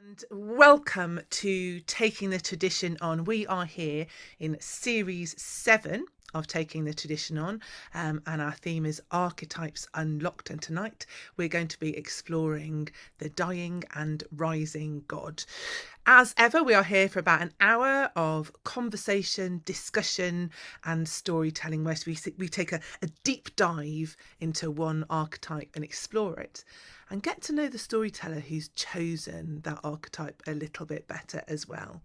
And welcome to Taking the Tradition On. We are here in series 7 of Taking the Tradition On, and our theme is Archetypes Unlocked. And tonight we're going to be exploring the dying and rising god. As ever, we are here for about an hour of conversation, discussion, and storytelling, where we take a deep dive into one archetype and explore it, and get to know the storyteller who's chosen that archetype a little bit better as well.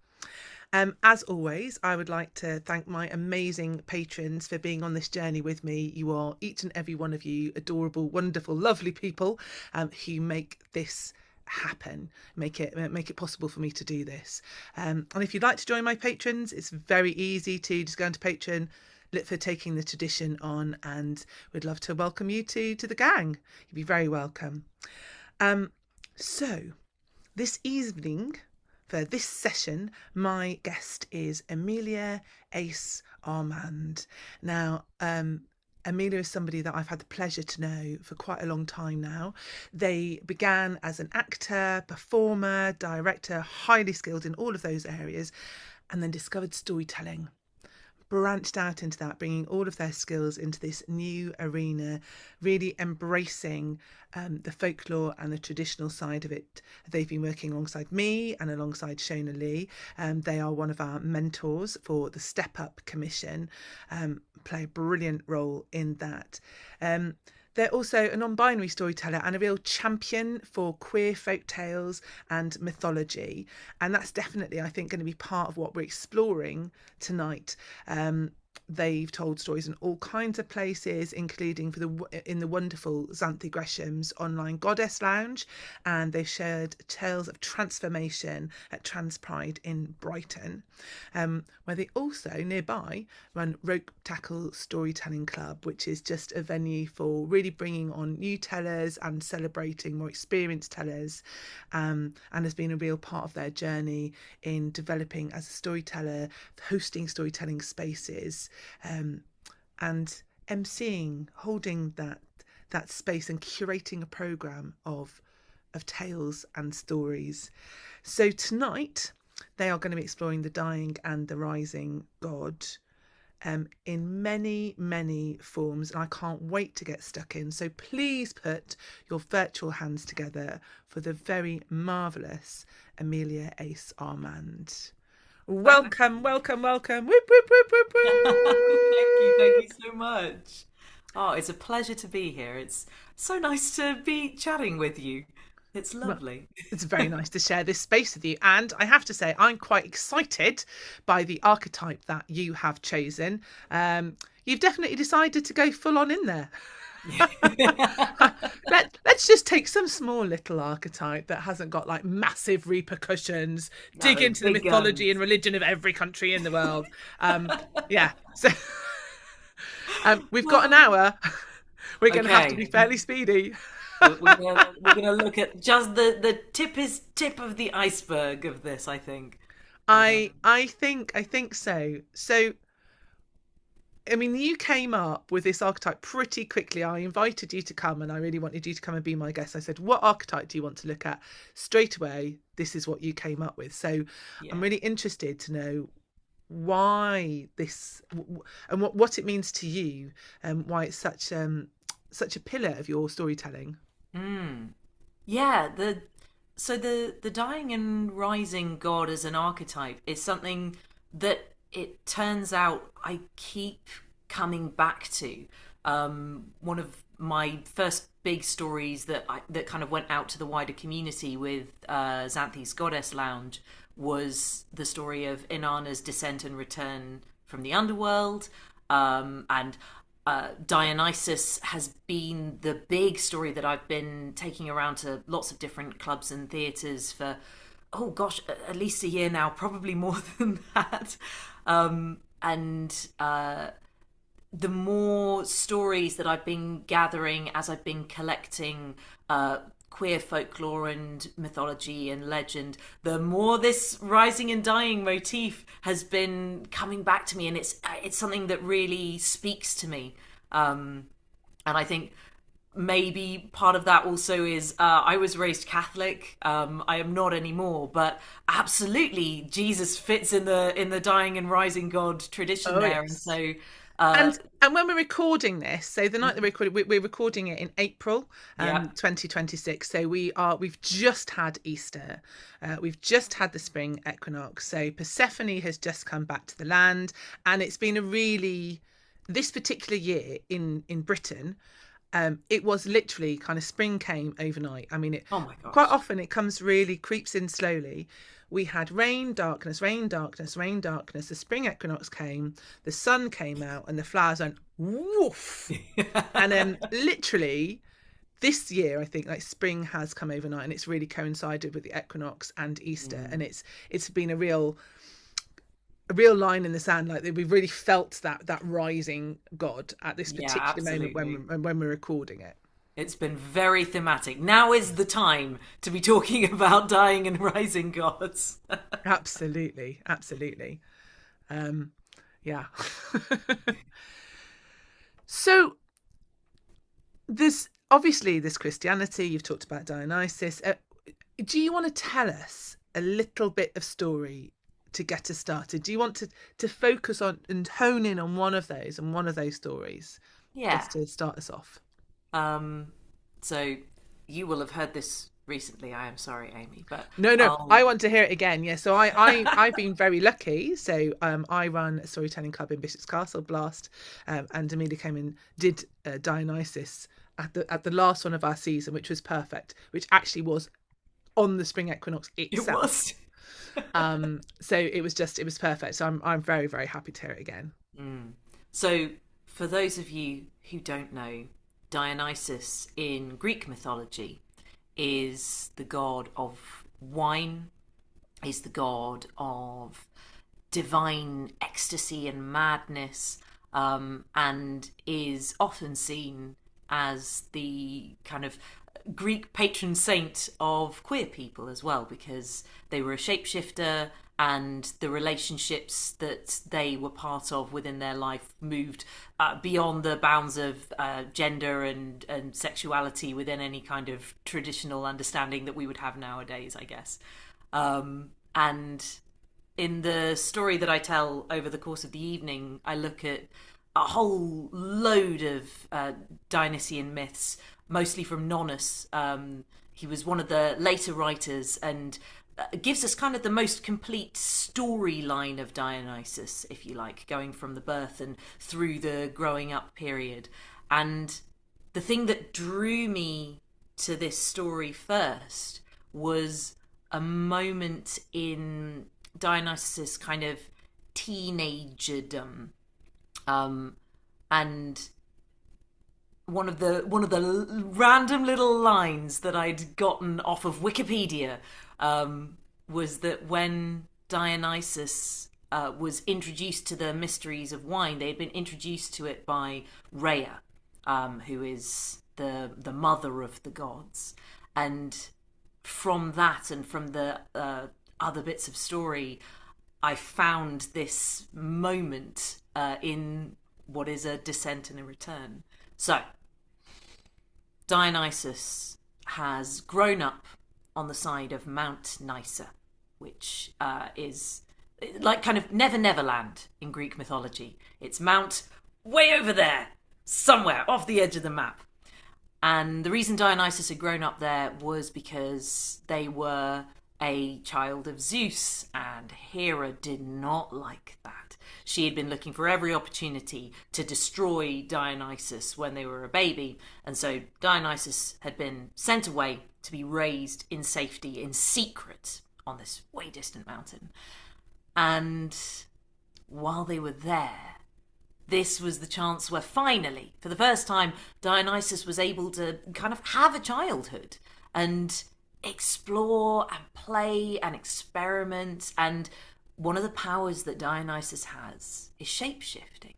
As always, I would like to thank my amazing patrons for being on this journey with me. You are, each and every one of you, adorable, wonderful, lovely people who make this happen, make it possible for me to do this. And if you'd like to join my patrons, it's very easy to just go into Patreon, look for Taking the Tradition On, and we'd love to welcome you to the gang. You'd be very welcome. So this evening, for this session, my guest is Amelia Ace Armande. Now, Amelia is somebody that I've had the pleasure to know for quite a long time now. They began as an actor, performer, director, highly skilled in all of those areas, and then discovered storytelling. Branched out into that, bringing all of their skills into this new arena, really embracing the folklore and the traditional side of it. They've been working alongside me and alongside Shona Lee. They are one of our mentors for the Step Up Commission, play a brilliant role in that. They're also a non-binary storyteller and a real champion for queer folk tales and mythology. And that's definitely, I think, going to be part of what we're exploring tonight. They've told stories in all kinds of places, including in the wonderful Xanthe Gresham's online goddess lounge, and they've shared tales of transformation at Trans Pride in Brighton, where they also nearby run Ropetackle Storytelling Club, which is just a venue for really bringing on new tellers and celebrating more experienced tellers, and has been a real part of their journey in developing as a storyteller, hosting storytelling spaces, and emceeing, holding that space and curating a programme of tales and stories. So tonight they are going to be exploring the dying and the rising god in many, many forms, and I can't wait to get stuck in. So please put your virtual hands together for the very marvellous Amelia Ace Armande. Welcome, welcome, welcome. Whoop, whoop, whoop, whoop, whoop. Thank you so much. Oh, it's a pleasure to be here. It's so nice to be chatting with you. It's Well, lovely. it's very nice to share this space with you. And I have to say, I'm quite excited by the archetype that you have chosen. You've definitely decided to go full on in there. Let's just take some small little archetype that hasn't got like massive repercussions, dig No, into the big mythology and guns. religion of every country in the world. Yeah, so we've got an Well, hour. We're going to have to be okay. fairly speedy. We're gonna look at just the tip of the iceberg of this, I think. But I think so. So I mean, you came up with this archetype pretty quickly. I invited you to come and I really wanted you to come and be my guest. I said, what archetype do you want to look at? Straight away, this is what you came up with. So I'm yeah. really interested to know why this and what it means to you, and why it's such a pillar of your storytelling. Mm. Yeah, the dying and rising god as an archetype is something that it turns out I keep coming back to. One of my first big stories that kind of went out to the wider community with Xanthe's Goddess Lounge was the story of Inanna's descent and return from the Underworld, and Dionysus has been the big story that I've been taking around to lots of different clubs and theatres for, oh gosh, at least a year now, probably more than that. And The more stories that I've been gathering as I've been collecting queer folklore and mythology and legend, the more this rising and dying motif has been coming back to me, and it's something that really speaks to me. And I think maybe part of that also is I was raised Catholic. I am not anymore, but absolutely Jesus fits in the dying and rising God tradition Oh there, and yes. so And when we're recording this, so the night that we're recording it in April, yeah. 2026. So we've just had Easter, we've just had the spring equinox. So Persephone has just come back to the land, and it's been a really, this particular year in Britain, it was literally kind of spring came overnight. I mean, Oh my quite gosh. often it comes really creeps in slowly. We had rain, darkness, rain, darkness, rain, darkness. The spring equinox came, the sun came out, and the flowers went woof. And then literally this year, I think like spring has come overnight, and it's really coincided with the equinox and Easter, and it's been a real line in the sand, like we've really felt that rising God at this Yeah, particular moment absolutely. when we're recording it. It's been very thematic. Now is the time to be talking about dying and rising gods. Absolutely, absolutely. Yeah. So there's obviously this Christianity. You've talked about Dionysus. Do you want to tell us a little bit of story to get us started? Do you want to focus on and hone in on one of those stories Yeah. just to start us off? Um, so you will have heard this recently. I am sorry, Amy, but No, I'll. I want to hear it again. Yeah, so I've been very lucky. So I run a storytelling club in Bishop's Castle, Blast, and Amelia came and did Dionysus at the last one of our season, which was perfect, which actually was on the spring equinox It was. itself. So it was perfect. So I'm very very happy to hear it again. So, for those of you who don't know, Dionysus in Greek mythology is the god of wine, is the god of divine ecstasy and madness, and is often seen as the kind of Greek patron saint of queer people as well, because they were a shapeshifter and the relationships that they were part of within their life moved beyond the bounds of gender and sexuality within any kind of traditional understanding that we would have nowadays, I guess. And in the story that I tell over the course of the evening, I look at a whole load of Dionysian myths, mostly from Nonnus. He was one of the later writers and gives us kind of the most complete storyline of Dionysus, if you like, going from the birth and through the growing up period. And the thing that drew me to this story first was a moment in Dionysus's kind of teenagerdom, and one of the random little lines that I'd gotten off of Wikipedia was that when Dionysus was introduced to the mysteries of wine, they had been introduced to it by Rhea, who is the mother of the gods, and from that and from the other bits of story, I found this moment in what is a descent and a return. So, Dionysus has grown up on the side of Mount Nysa, which is like kind of Never Neverland in Greek mythology. It's Mount way over there, somewhere off the edge of the map. And the reason Dionysus had grown up there was because they were a child of Zeus, and Hera did not like that. She had been looking for every opportunity to destroy Dionysus when they were a baby, and so Dionysus had been sent away to be raised in safety, in secret, on this way distant mountain. And while they were there, this was the chance where finally, for the first time, Dionysus was able to kind of have a childhood and explore and play and experiment. And one of the powers that Dionysus has is shape-shifting.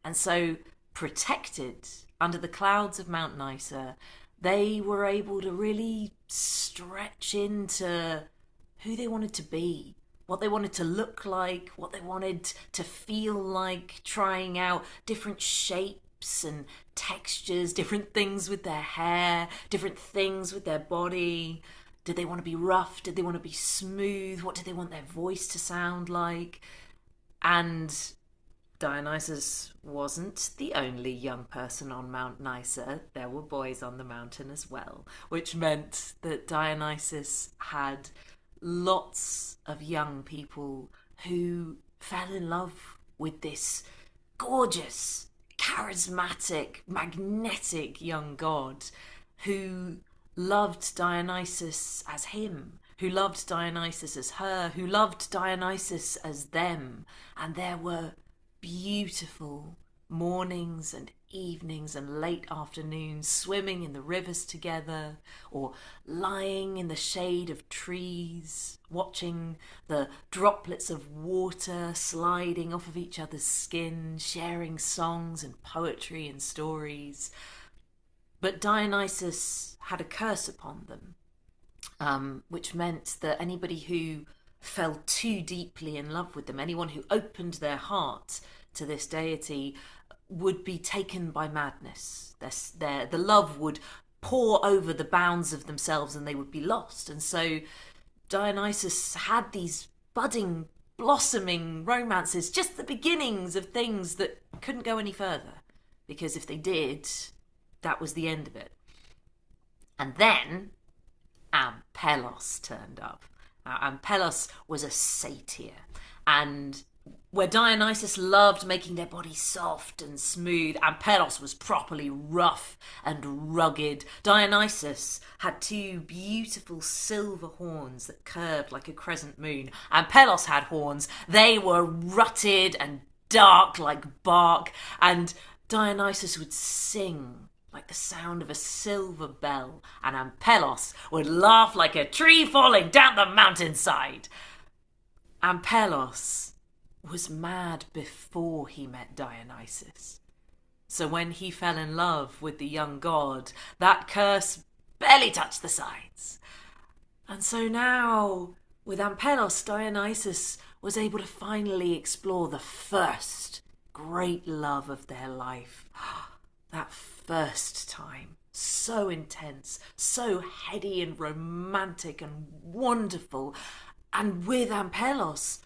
And so, protected under the clouds of Mount Nysa, they were able to really stretch into who they wanted to be, what they wanted to look like, what they wanted to feel like, trying out different shapes and textures, different things with their hair, different things with their body. Did they want to be rough? Did they want to be smooth? What did they want their voice to sound like? And Dionysus wasn't the only young person on Mount Nysa. There were boys on the mountain as well, which meant that Dionysus had lots of young people who fell in love with this gorgeous, charismatic, magnetic young god who loved Dionysus as him, who loved Dionysus as her, who loved Dionysus as them. And there were beautiful mornings and evenings and late afternoons swimming in the rivers together, or lying in the shade of trees, watching the droplets of water sliding off of each other's skin, sharing songs and poetry and stories. But Dionysus had a curse upon them, which meant that anybody who fell too deeply in love with them, anyone who opened their heart to this deity, would be taken by madness. The love would pour over the bounds of themselves and they would be lost. And so Dionysus had these budding, blossoming romances, just the beginnings of things that couldn't go any further, because if they did, that was the end of it. And then Ampelos turned up. Now, Ampelos was a satyr, and where Dionysus loved making their bodies soft and smooth, Ampelos was properly rough and rugged. Dionysus had two beautiful silver horns that curved like a crescent moon. Ampelos had horns. They were rutted and dark like bark, and Dionysus would sing like the sound of a silver bell, and Ampelos would laugh like a tree falling down the mountainside. Ampelos was mad before he met Dionysus. So when he fell in love with the young god, that curse barely touched the sides. And so now, with Ampelos, Dionysus was able to finally explore the first great love of their life. That first time, so intense, so heady and romantic and wonderful. And with Ampelos,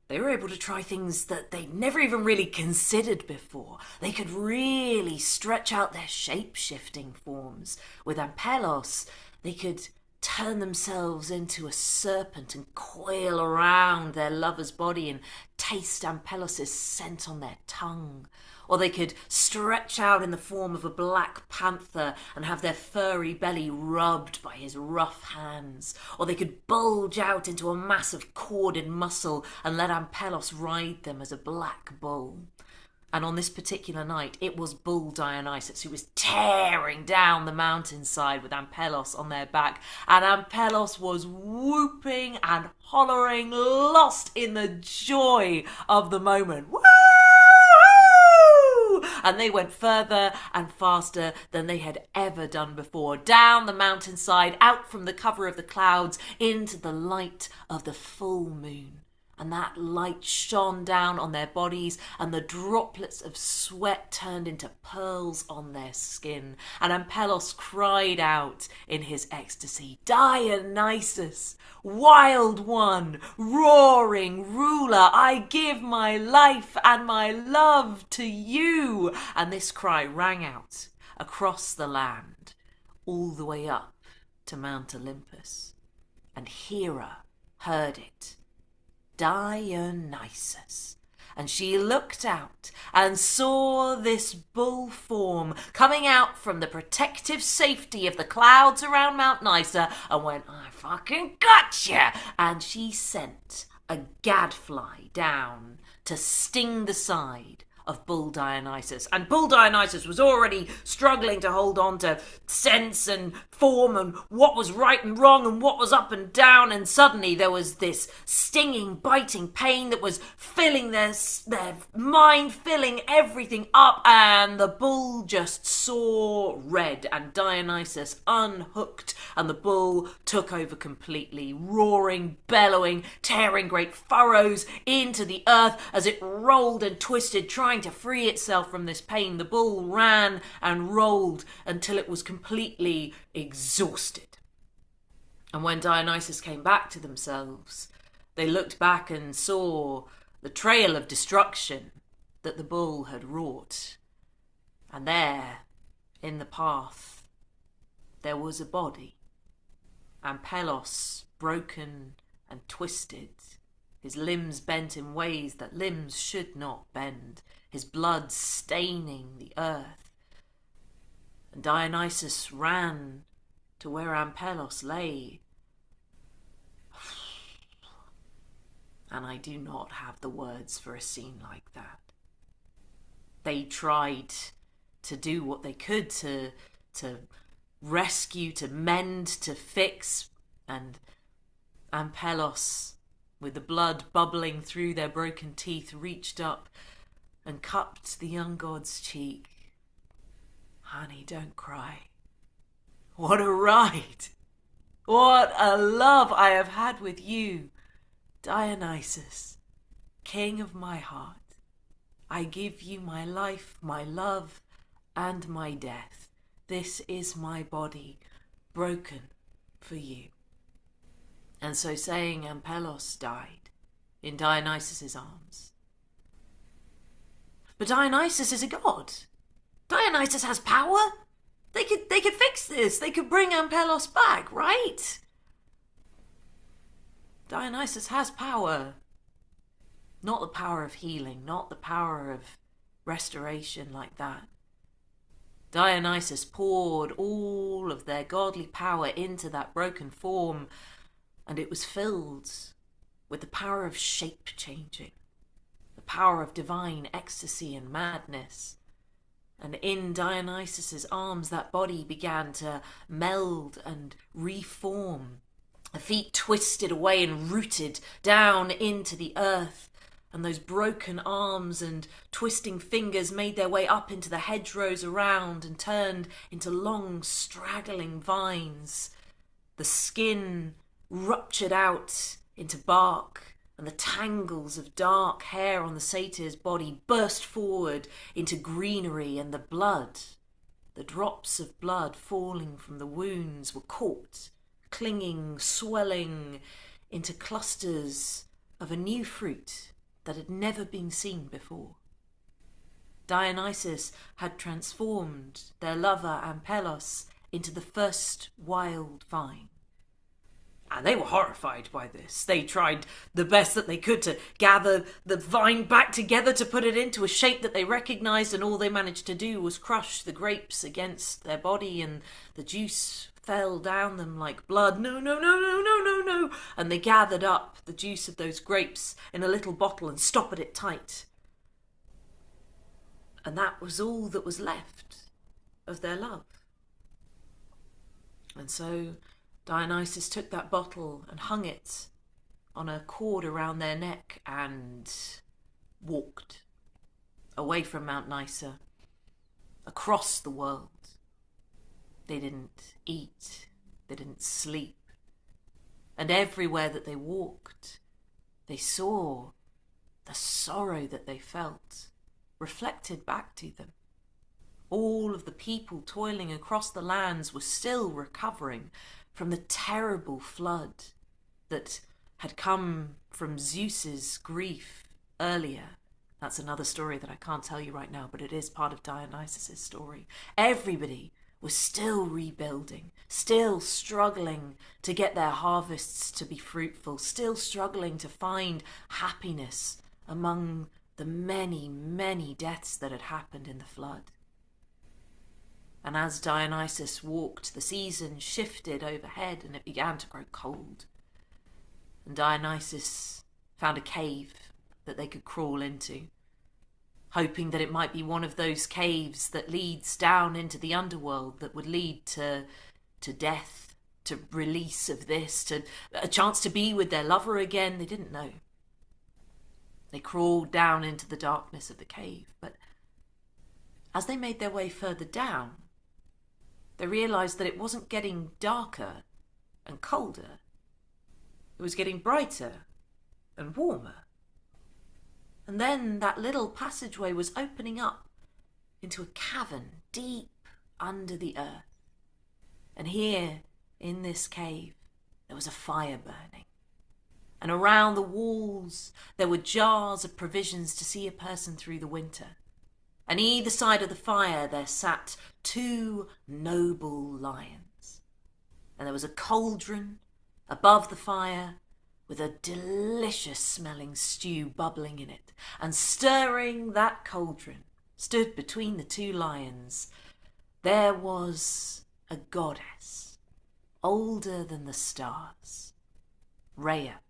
they were able to try things that they'd never even really considered before. They could really stretch out their shape-shifting forms. With Ampelos, they could turn themselves into a serpent and coil around their lover's body and taste Ampelos' scent on their tongue. Or they could stretch out in the form of a black panther and have their furry belly rubbed by his rough hands. Or they could bulge out into a mass of corded muscle and let Ampelos ride them as a black bull. And on this particular night, it was Bull Dionysus who was tearing down the mountainside with Ampelos on their back. And Ampelos was whooping and hollering, lost in the joy of the moment. Woo! And they went further and faster than they had ever done before, down the mountainside, out from the cover of the clouds, into the light of the full moon. And that light shone down on their bodies, and the droplets of sweat turned into pearls on their skin. And Ampelos cried out in his ecstasy, "Dionysus, wild one, roaring ruler, I give my life and my love to you." And this cry rang out across the land, all the way up to Mount Olympus. And Hera heard it. Dionysus. And she looked out and saw this bull form coming out from the protective safety of the clouds around Mount Nysa and went, "I fucking gotcha!" And she sent a gadfly down to sting the side of Bull Dionysus. And Bull Dionysus was already struggling to hold on to sense and form and what was right and wrong and what was up and down, and suddenly there was this stinging, biting pain that was filling their mind, filling everything up, and the bull just saw red, and Dionysus unhooked, and the bull took over completely, roaring, bellowing, tearing great furrows into the earth as it rolled and twisted, trying trying to free itself from this pain, the bull ran and rolled until it was completely exhausted. And when Dionysus came back to themselves, they looked back and saw the trail of destruction that the bull had wrought. And there, in the path, there was a body, Ampelos, broken and twisted, his limbs bent in ways that limbs should not bend, his blood staining the earth. And Dionysus ran to where Ampelos lay. And I do not have the words for a scene like that. They tried to do what they could to rescue, to mend, to fix, and Ampelos, with the blood bubbling through their broken teeth, reached up and cupped the young god's cheek. Honey, don't cry. What a ride! What a love I have had with you, Dionysus, king of my heart. I give you my life, my love, and my death. This is my body, broken for you. And so saying, Ampelos died in Dionysus's arms. But Dionysus is a god. Dionysus has power. They could fix this. They could bring Ampelos back, right? Dionysus has power. Not the power of healing, not the power of restoration like that. Dionysus poured all of their godly power into that broken form, and it was filled with the power of shape-changing, the power of divine ecstasy and madness. And in Dionysus's arms, that body began to meld and reform. The feet twisted away and rooted down into the earth, and those broken arms and twisting fingers made their way up into the hedgerows around and turned into long, straggling vines. The skin ruptured out into bark, and the tangles of dark hair on the satyr's body burst forward into greenery, and the blood, the drops of blood falling from the wounds, were caught, clinging, swelling into clusters of a new fruit that had never been seen before. Dionysus had transformed their lover Ampelos into the first wild vine. And they were horrified by this. They tried the best that they could to gather the vine back together, to put it into a shape that they recognized, and all they managed to do was crush the grapes against their body, and the juice fell down them like blood. No, no, no, no, no, no, no. And they gathered up the juice of those grapes in a little bottle and stoppered it tight. And that was all that was left of their love. And so Dionysus took that bottle and hung it on a cord around their neck and walked away from Mount Nysa, across the world. They didn't eat, they didn't sleep, and everywhere that they walked, they saw the sorrow that they felt reflected back to them. All of the people toiling across the lands were still recovering from the terrible flood that had come from Zeus's grief earlier. That's another story that I can't tell you right now, but it is part of Dionysus's story. Everybody was still rebuilding, still struggling to get their harvests to be fruitful, still struggling to find happiness among the many, many deaths that had happened in the flood. And as Dionysus walked, the season shifted overhead and it began to grow cold. And Dionysus found a cave that they could crawl into, hoping that it might be one of those caves that leads down into the underworld, that would lead to death, to release of this, to a chance to be with their lover again. They didn't know. They crawled down into the darkness of the cave, but as they made their way further down, they realised that it wasn't getting darker and colder. It was getting brighter and warmer. And then that little passageway was opening up into a cavern deep under the earth. And here, in this cave, there was a fire burning. And around the walls, there were jars of provisions to see a person through the winter. And either side of the fire, there sat 2 noble lions. And there was a cauldron above the fire with a delicious smelling stew bubbling in it. And stirring that cauldron stood between the 2 lions. There was a goddess, older than the stars, Rhea,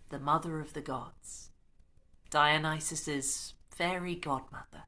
the mother of the gods, Dionysus's fairy godmother.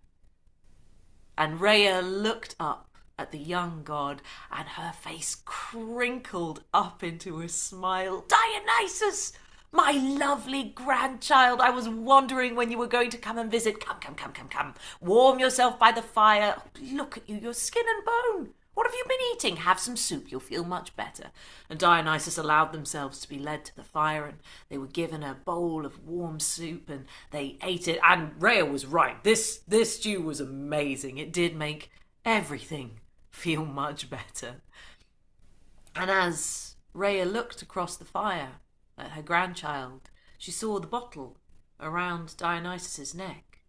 And Rhea looked up at the young god, and her face crinkled up into a smile. "Dionysus, my lovely grandchild, I was wondering when you were going to come and visit. Come. Warm yourself by the fire. Look at you, you're skin and bone. What have you been eating? Have some soup, you'll feel much better." And Dionysus allowed themselves to be led to the fire, and they were given a bowl of warm soup, and they ate it. And Rhea was right. This stew was amazing. It did make everything feel much better. And as Rhea looked across the fire at her grandchild, she saw the bottle around Dionysus's neck.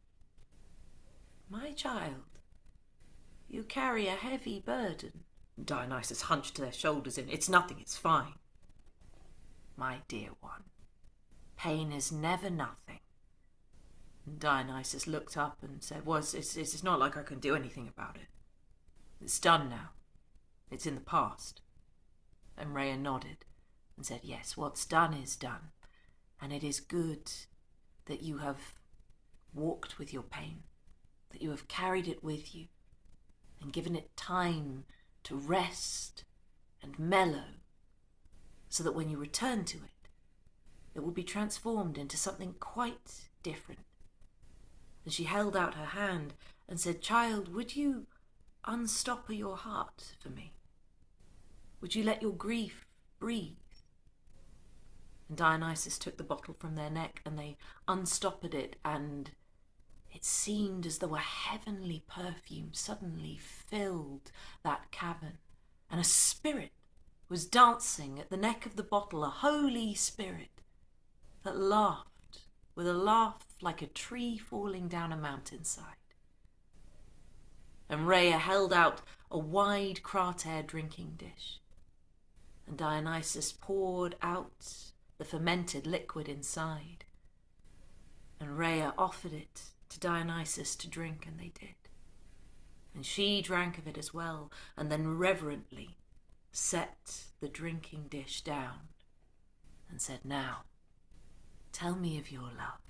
"My child, you carry a heavy burden." Dionysus hunched their shoulders in. "It's nothing, it's fine." "My dear one, pain is never nothing." And Dionysus looked up and said, "Well, it's not like I can do anything about it. It's done now. It's in the past." And Rhea nodded and said, "Yes, what's done is done. And it is good that you have walked with your pain, that you have carried it with you and given it time to rest and mellow, so that when you return to it, it will be transformed into something quite different." And she held out her hand and said, "Child, would you unstopper your heart for me? Would you let your grief breathe?" And Dionysus took the bottle from their neck, and they unstoppered it, and it seemed as though a heavenly perfume suddenly filled that cavern, and a spirit was dancing at the neck of the bottle, a holy spirit that laughed with a laugh like a tree falling down a mountainside. And Rhea held out a wide crater drinking dish, and Dionysus poured out the fermented liquid inside, and Rhea offered it to Dionysus to drink, and they did. And she drank of it as well, and then reverently set the drinking dish down and said, "Now, tell me of your love."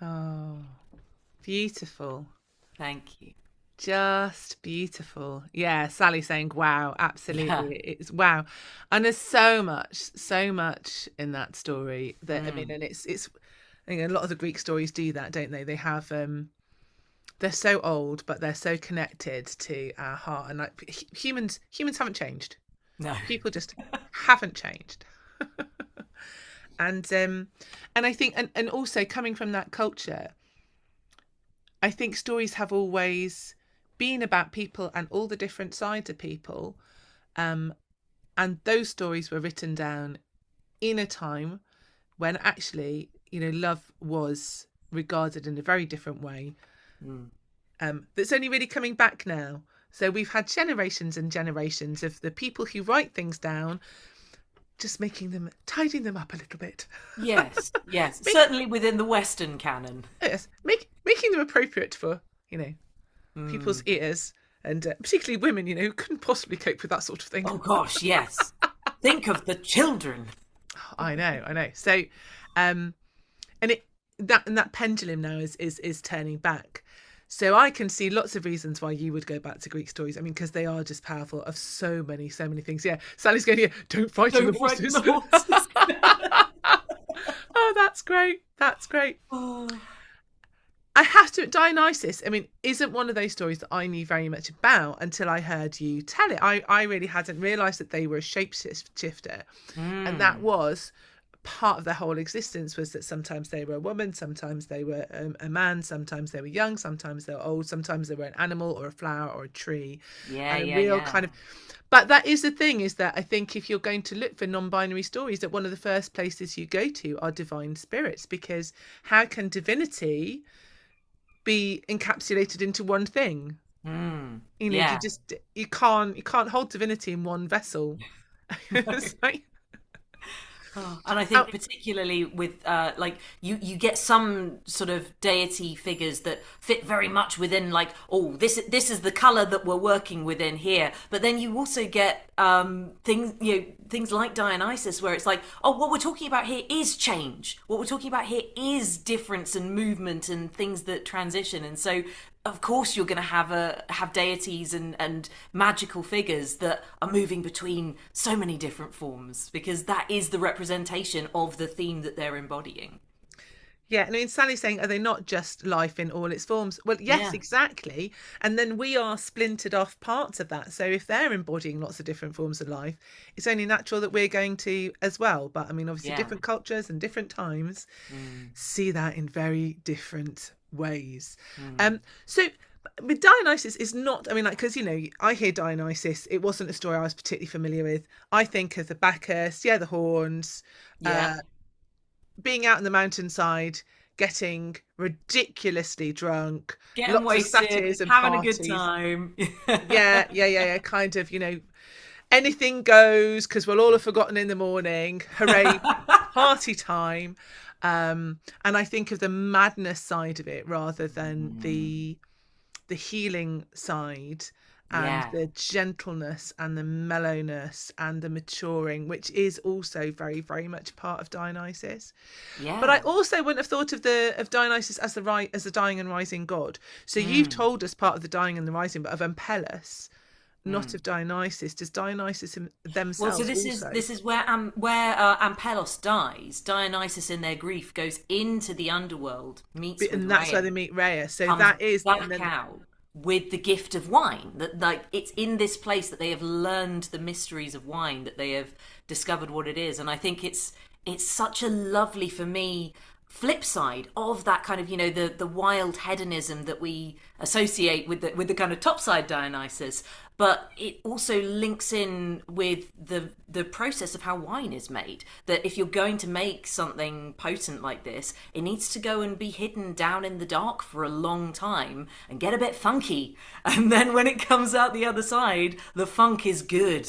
Oh, beautiful. Thank you. Just beautiful. Yeah, Sally saying, wow, absolutely. Yeah. It's wow. And there's so much in that story that, I mean, and it's, I think a lot of the Greek stories do that, don't they? They have, they're so old, but they're so connected to our heart. And like humans haven't changed. No. People just haven't changed. And I think, and also coming from that culture, I think stories have always been about people and all the different sides of people. And those stories were written down in a time when actually, you know, love was regarded in a very different way. That's only really coming back now. So we've had generations and generations of the people who write things down, just tidying them up a little bit. Yes. Certainly within the Western canon. Yes, making them appropriate for, you know, people's ears, and particularly women, you know, who couldn't possibly cope with that sort of thing. Oh gosh, yes. Think of the children. I know. So, and that pendulum now is turning back. So I can see lots of reasons why you would go back to Greek stories. I mean, because they are just powerful of so many things. Yeah, Sally's going, yeah, don't frighten the horses. Oh, that's great. Oh. I have to, Dionysus, I mean, isn't one of those stories that I knew very much about until I heard you tell it. I really hadn't realised that they were a shapeshifter. And that was part of their whole existence, was that sometimes they were a woman, sometimes they were a man, sometimes they were young, sometimes they were old, sometimes they were an animal or a flower or a tree. Yeah, and a yeah, real yeah. kind of, but that is the thing, is that I think if you're going to look for non-binary stories, that one of the first places you go to are divine spirits, because how can divinity be encapsulated into one thing? You know, Yeah. you can't hold divinity in one vessel. It's like, Oh, and I oh, think particularly with like you get some sort of deity figures that fit very much within, like, oh, this is the color that we're working within here. But then you also get things like Dionysus, where it's like, oh, what we're talking about here is change. What we're talking about here is difference and movement and things that transition. And so of course you're going to have deities and magical figures that are moving between so many different forms, because that is the representation of the theme that they're embodying. yeah, and I mean, Sally's saying, are they not just life in all its forms? Well, yes, Yeah. exactly. And then we are splintered off parts of that. So if they're embodying lots of different forms of life, it's only natural that we're going to as well. But I mean, obviously, Yeah. different cultures and different times see that in very different ways. So with Dionysus is not, I mean, like, because, you know, I hear Dionysus, it wasn't a story I was particularly familiar with. I think of the Bacchus, yeah, the horns, Yeah. being out in the mountainside, getting ridiculously drunk, Getting lots of wasted, satties and having a good parties. time. Yeah. Kind of, you know, anything goes because we'll all have forgotten in the morning. Hooray, party time. And I think of the madness side of it rather than the healing side, and Yeah. the gentleness and the mellowness and the maturing, which is also very, very much part of Dionysus. But I Yeah. also wouldn't have thought of Dionysus as the dying and rising god. So you've told us part of the dying and the rising, but of Ampelus, not of Dionysus. Does Dionysus Well, so themselves this is also? this is where Ampelos dies. Dionysus, in their grief, goes into the underworld, meets with And that's where Rhea, they meet Rhea. So comes that is, and back then out with the gift of wine. That, like, it's in this place that they have learned the mysteries of wine, that they have discovered what it is. And I think it's such a lovely, for me, flip side of that kind of, the wild hedonism that we associate with the kind of topside Dionysus. But it also links in with the process of how wine is made, that if you're going to make something potent like this, it needs to go and be hidden down in the dark for a long time and get a bit funky, and then when it comes out the other side, the funk is good.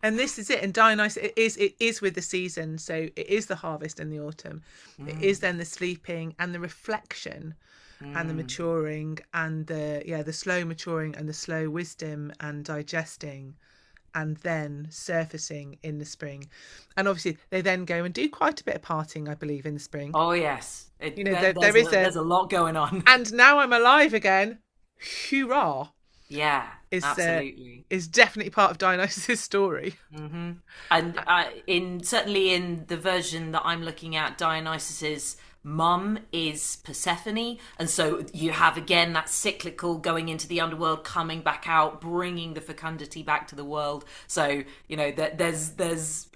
and this is it. And Dionysus, it is with the season. So it is the harvest in the autumn. It is then the sleeping and the reflection and the maturing and the slow maturing and the slow wisdom and digesting, and then surfacing in the spring. And obviously they then go and do quite a bit of partying, I believe, in the spring. Oh yes, You know, there is there's a lot going on. and now I'm alive again, hurrah, Yeah, is absolutely. is definitely part of Dionysus's story. And in certainly in the version that I'm looking at, Dionysus's mum is Persephone, and so you have again that cyclical going into the underworld, coming back out, bringing the fecundity back to the world. So there's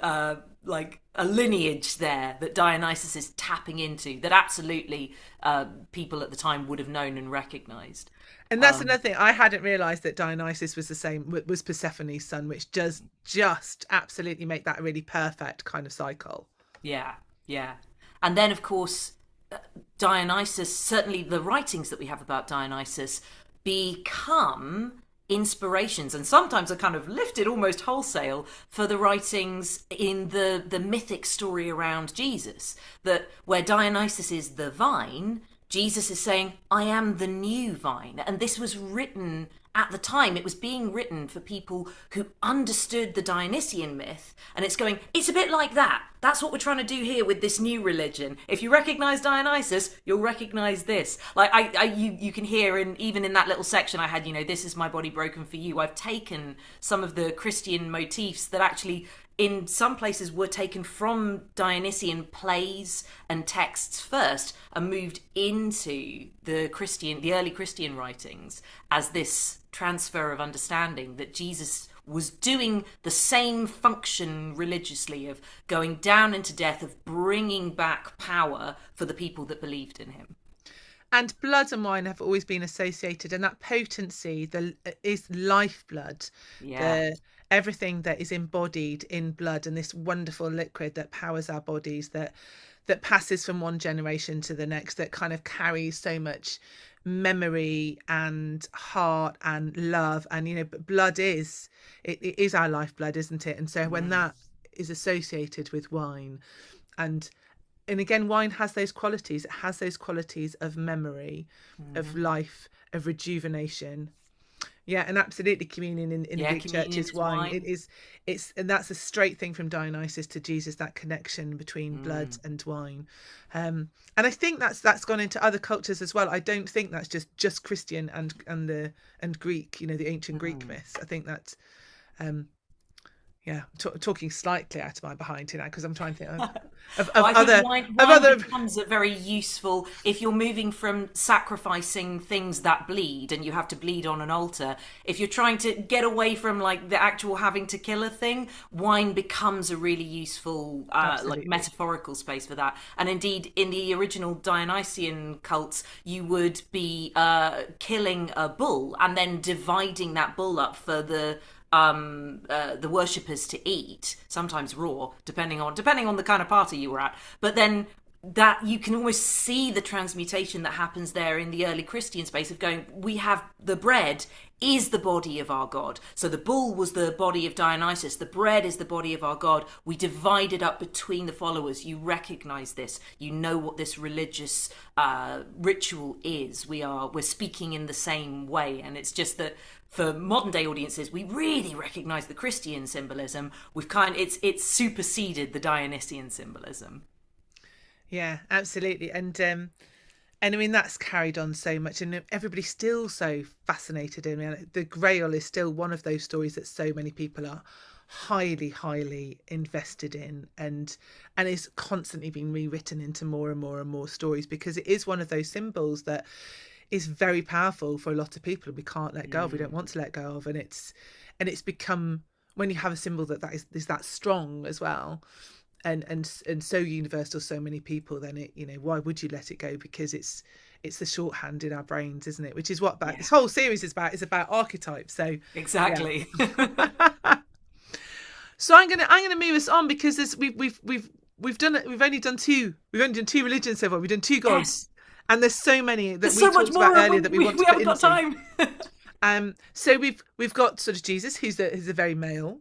like a lineage there that Dionysus is tapping into, that absolutely people at the time would have known and recognized. And that's another thing. I hadn't realised that Dionysus was Persephone's son, which does just absolutely make that a really perfect kind of cycle. Yeah, yeah. And then, of course, Dionysus, certainly the writings that we have about Dionysus, become inspirations, and sometimes are kind of lifted almost wholesale for the writings in the mythic story around Jesus. That where Dionysus is the vine, Jesus is saying, I am the new vine. And this was written at the time. It was being written for people who understood the Dionysian myth. And it's going, it's a bit like that. That's what we're trying to do here with this new religion. If you recognize Dionysus, you'll recognize this. Like you can hear, even in that little section I had, this is my body broken for you. I've taken some of the Christian motifs that actually in some places were taken from Dionysian plays and texts first and moved into the early Christian writings as this transfer of understanding that Jesus was doing the same function religiously of going down into death, of bringing back power for the people that believed in him. And blood and wine have always been associated, and that potency is lifeblood. Yeah. Everything that is embodied in blood, and this wonderful liquid that powers our bodies, that passes from one generation to the next, that kind of carries so much memory and heart and love. And but blood is it is our lifeblood, isn't it? And so when that is associated with wine, and again, wine has those qualities. It has those qualities of memory, of life, of rejuvenation. Yeah, and absolutely, communion in the Greek church is wine. And that's a straight thing from Dionysus to Jesus, that connection between blood and wine. And I think that's gone into other cultures as well. I don't think that's just Christian and Greek, the ancient Greek myths. I think that talking slightly out of my behind here now, because I'm trying to think of other wine becomes a very useful, if you're moving from sacrificing things that bleed and you have to bleed on an altar, if you're trying to get away from like the actual having to kill a thing, wine becomes a really useful like metaphorical space for that. And indeed, in the original Dionysian cults, you would be killing a bull and then dividing that bull up for the worshippers to eat, sometimes raw, depending on the kind of party you were at. But then that you can almost see the transmutation that happens there in the early Christian space of going, we have the bread is the body of our God. So the bull was the body of Dionysus. The bread is the body of our God. We divide it up between the followers. You recognize this. You know what this religious ritual is. We're speaking in the same way. And it's just that for modern day audiences, we really recognize the Christian symbolism. It's superseded the Dionysian symbolism. Yeah, absolutely. And I mean, that's carried on so much, and everybody's still so fascinated. I mean, the Grail is still one of those stories that so many people are highly, highly invested in, and is constantly being rewritten into more and more and more stories, because it is one of those symbols that is very powerful for a lot of people. We can't let go of. We don't want to let go of, and it's become, when you have a symbol that is that strong as well, and so universal to so many people, then why would you let it go? Because it's the shorthand in our brains, isn't it? Which is what this whole series is about archetypes. So exactly. Yeah. So I'm gonna move us on, because we've only done two religions so far. We've done two gods, and there's so many that we talked about earlier that we want to put into. We haven't got time. So we've got sort of Jesus, who's a very male,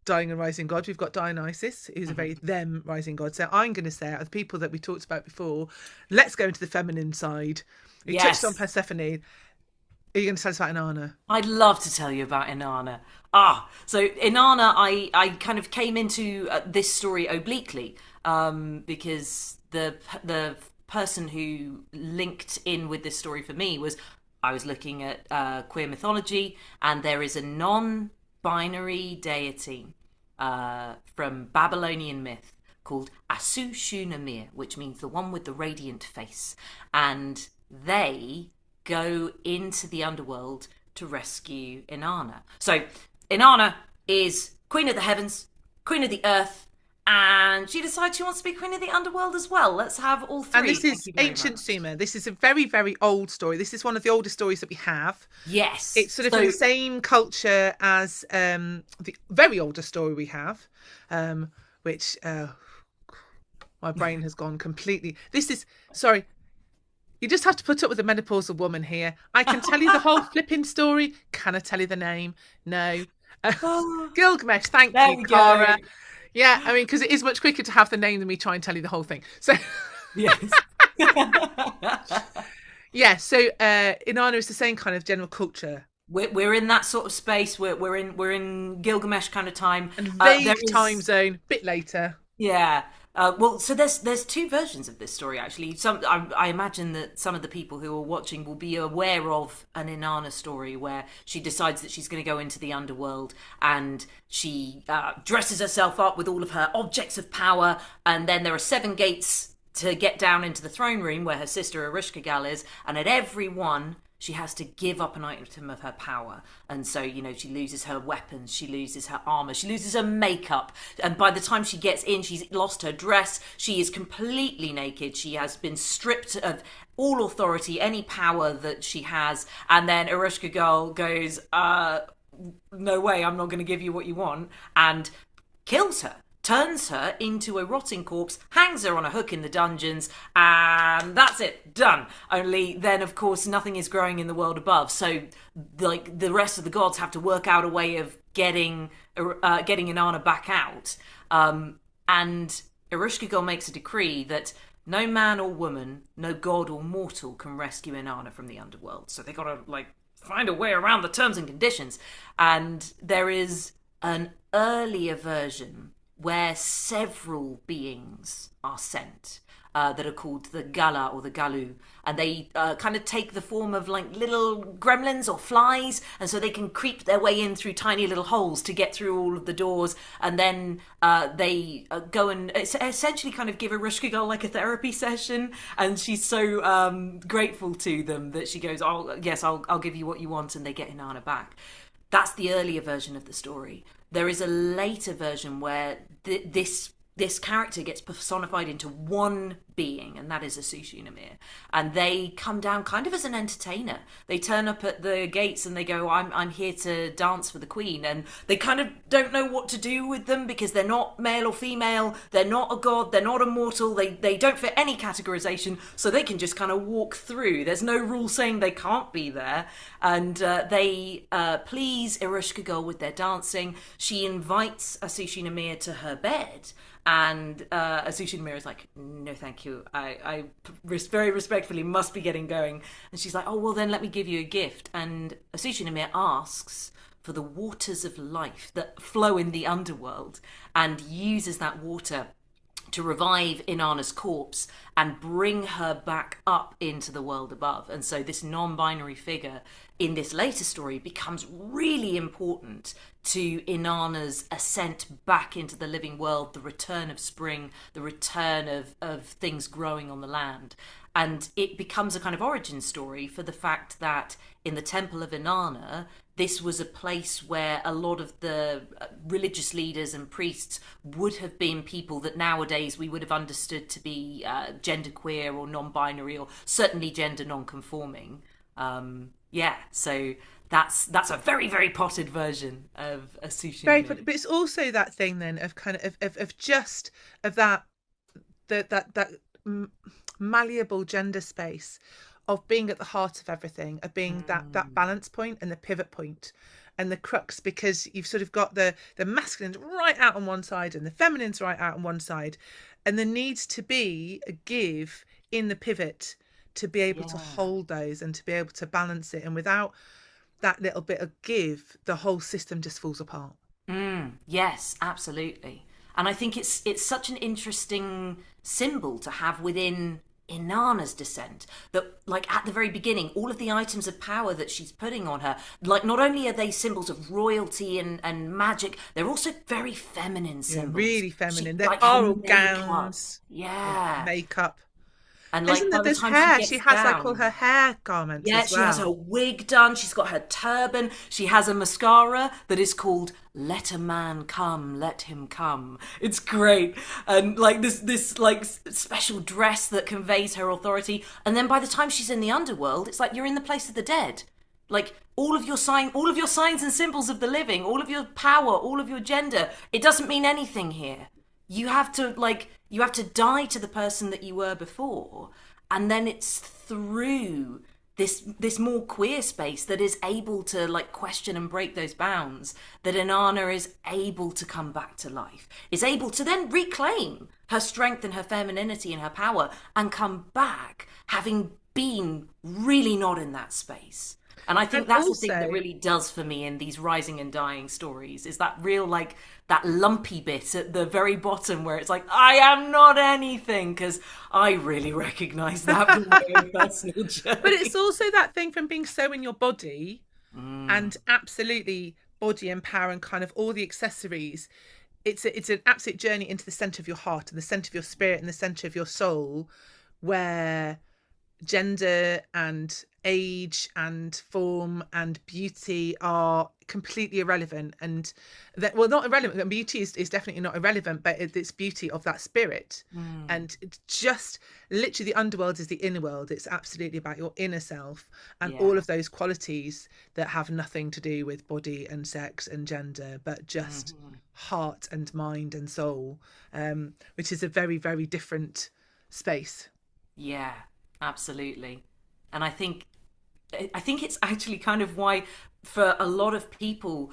dying and rising god. We've got Dionysus, who's a very them rising god. So I'm going to say, out of the people that we talked about before, let's go into the feminine side. We touched on Persephone. Are you going to tell us about Inanna? I'd love to tell you about Inanna. So Inanna, I kind of came into this story obliquely, because the person who linked in with this story for me was, I was looking at queer mythology, and there is a non-binary deity from Babylonian myth called Asu-Shu-Namir, which means the one with the radiant face. And they go into the underworld to rescue Inanna. So Inanna is queen of the heavens, queen of the earth, and she decides she wants to be queen of the underworld as well. Let's have all three. And this is ancient Sumer. This is a very, very old story. This is one of the oldest stories that we have. Yes. It's sort of in the same culture as the very oldest story we have, which my brain has gone completely. Sorry. You just have to put up with a menopausal woman here. I can tell you the whole flipping story. Can I tell you the name? No. Gilgamesh, thank you, Cara. Yeah, I mean, because it is much quicker to have the name than me try and tell you the whole thing. So, yes. Yeah, so Inanna is the same kind of general culture. We're in that sort of space. We're in Gilgamesh kind of time. And vague time zone, bit later. Yeah. Well, so there's two versions of this story, actually. I imagine that some of the people who are watching will be aware of an Inanna story where she decides that she's going to go into the underworld, and she dresses herself up with all of her objects of power, and then there are 7 gates to get down into the throne room where her sister Ereshkigal is, and at every one she has to give up an item of her power. And so, she loses her weapons, she loses her armor, she loses her makeup. And by the time she gets in, she's lost her dress. She is completely naked. She has been stripped of all authority, any power that she has. And then Ereshkigal goes, no way, I'm not going to give you what you want, and kills her. Turns her into a rotting corpse, hangs her on a hook in the dungeons, and that's it, done. Only then, of course, nothing is growing in the world above. So, the rest of the gods have to work out a way of getting Inanna back out. And Ereshkigal makes a decree that no man or woman, no god or mortal can rescue Inanna from the underworld. So they got to find a way around the terms and conditions. And there is an earlier version where several beings are sent that are called the Gala or the Galu, and they kind of take the form of little gremlins or flies, and so they can creep their way in through tiny little holes to get through all of the doors, and then they go and essentially kind of give Ereshkigal a therapy session, and she's so grateful to them that she goes, "Oh yes, I'll give you what you want," and they get Inanna back. That's the earlier version of the story. There is a later version where this character gets personified into one being, and that is Asu-Shu-Namir. And they come down kind of as an entertainer. They turn up at the gates and they go, I'm here to dance for the queen. And they kind of don't know what to do with them because they're not male or female, they're not a god, they're not a mortal, they don't fit any categorization, so they can just kind of walk through. There's no rule saying they can't be there. And they please Ereshkigal with their dancing. She invites Asu-Shu-Namir to her bed. And Asu-Shu-Namir is like, no, thank you. I very respectfully must be getting going. And she's like, oh, well, then let me give you a gift. And Asu-Shu-Namir asks for the waters of life that flow in the underworld and uses that water to revive Inanna's corpse and bring her back up into the world above. And so this non-binary figure in this later story becomes really important to Inanna's ascent back into the living world, the return of spring, the return of things growing on the land. And it becomes a kind of origin story for the fact that in the Temple of Inanna, this was a place where a lot of the religious leaders and priests would have been people that nowadays we would have understood to be genderqueer or non-binary or certainly gender non-conforming. So that's a very, very potted version of a sushi. Very potted, but it's also that thing then of kind of that malleable gender space of being at the heart of everything, of being that balance point and the pivot point and the crux, because you've sort of got the masculines right out on one side and the feminines right out on one side, and there needs to be a give in the pivot to be able to hold those and to be able to balance it. And without that little bit of give, the whole system just falls apart. Yes, absolutely. And I think it's such an interesting symbol to have within Inanna's descent, that at the very beginning, all of the items of power that she's putting on her, not only are they symbols of royalty and magic, they're also very feminine symbols. Really feminine. They're oral gowns, makeup. And isn't there this hair? She has all her hair garments. Yeah, she has her wig done. She's got her turban. She has a mascara that is called "Let a Man Come, Let Him Come." It's great, and this special dress that conveys her authority. And then by the time she's in the underworld, it's like you're in the place of the dead. All of your signs and symbols of the living, all of your power, all of your gender. It doesn't mean anything here. You have to die to the person that you were before, and then it's through this more queer space that is able to question and break those bounds that Inanna is able to come back to life, is able to then reclaim her strength and her femininity and her power and come back having been really not in that space. And I think that's also the thing that really does for me in these rising and dying stories, is that real, that lumpy bit at the very bottom where it's I am not anything, because I really recognise that from my own personal journey. But it's also that thing from being so in your body and absolutely body and power and kind of all the accessories. it's an absolute journey into the center of your heart and the center of your spirit and the center of your soul, where gender and age and form and beauty are completely irrelevant. And that, well, not irrelevant, and beauty is definitely not irrelevant, but it's beauty of that spirit. And it's just literally, the underworld is the inner world. It's absolutely about your inner self and all of those qualities that have nothing to do with body and sex and gender, but just heart and mind and soul, which is a very, very different space. Yeah, absolutely. And I think it's actually kind of why, for a lot of people,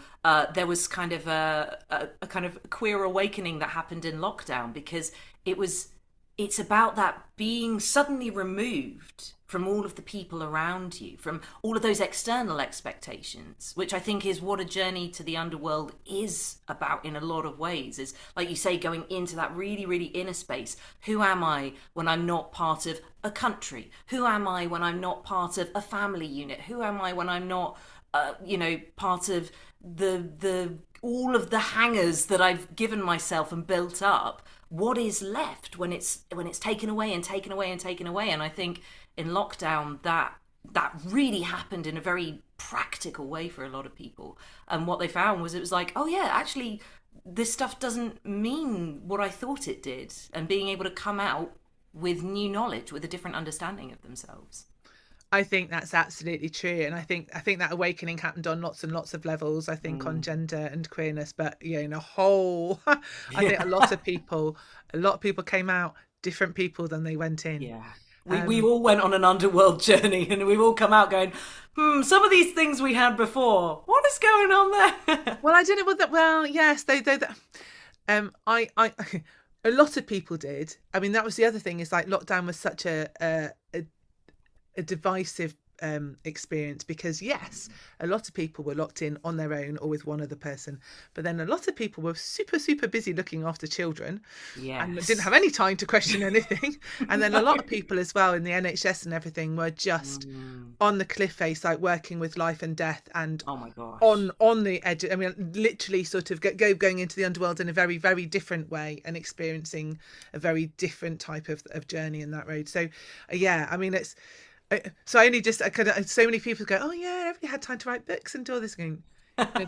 there was kind of a kind of queer awakening that happened in lockdown, because it's about that being suddenly removed from all of the people around you, from all of those external expectations, which I think is what a journey to the underworld is about in a lot of ways. Is, like you say, going into that really, really inner space. Who am I when I'm not part of a country? Who am I when I'm not part of a family unit? Who am I when I'm not, part of the all of the hangers that I've given myself and built up? What is left when it's taken away and taken away and taken away? And I think in lockdown that really happened in a very practical way for a lot of people. And what they found was, it was like, oh yeah, actually this stuff doesn't mean what I thought it did, and being able to come out with new knowledge, with a different understanding of themselves. I think that's absolutely true, and I think that awakening happened on lots and lots of levels. I think on gender and queerness, but yeah, in a whole, I think a lot of people came out different people than they went in. Yeah. We all went on an underworld journey, and we've all come out going, some of these things we had before, what is going on there? Well, I don't know what that. Well, yes, I a lot of people did. I mean, that was the other thing, is like lockdown was such a divisive experience, because yes, a lot of people were locked in on their own or with one other person, but then a lot of people were super busy looking after children, and didn't have any time to question anything. And then a lot of people as well in the NHS and everything were just on the cliff face, like working with life and death, and oh my gosh, on the edge. I mean, literally sort of going into the underworld in a very, very different way, and experiencing a very different type of journey in that road. So yeah, I mean, it's so so many people go, oh yeah, everybody had time to write books and do all this. Going, no,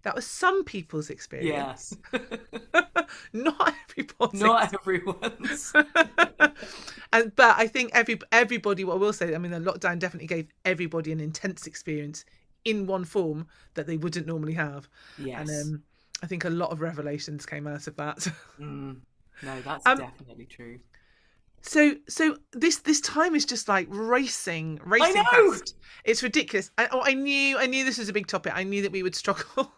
that was some people's experience. Not everybody's. Not everyone's. But I think everybody, what I will say, I mean, the lockdown definitely gave everybody an intense experience in one form that they wouldn't normally have. Yes. And I think a lot of revelations came out of that. No, that's definitely true. So this time is just like racing I know! past. It's ridiculous. I knew this was a big topic. I knew that we would struggle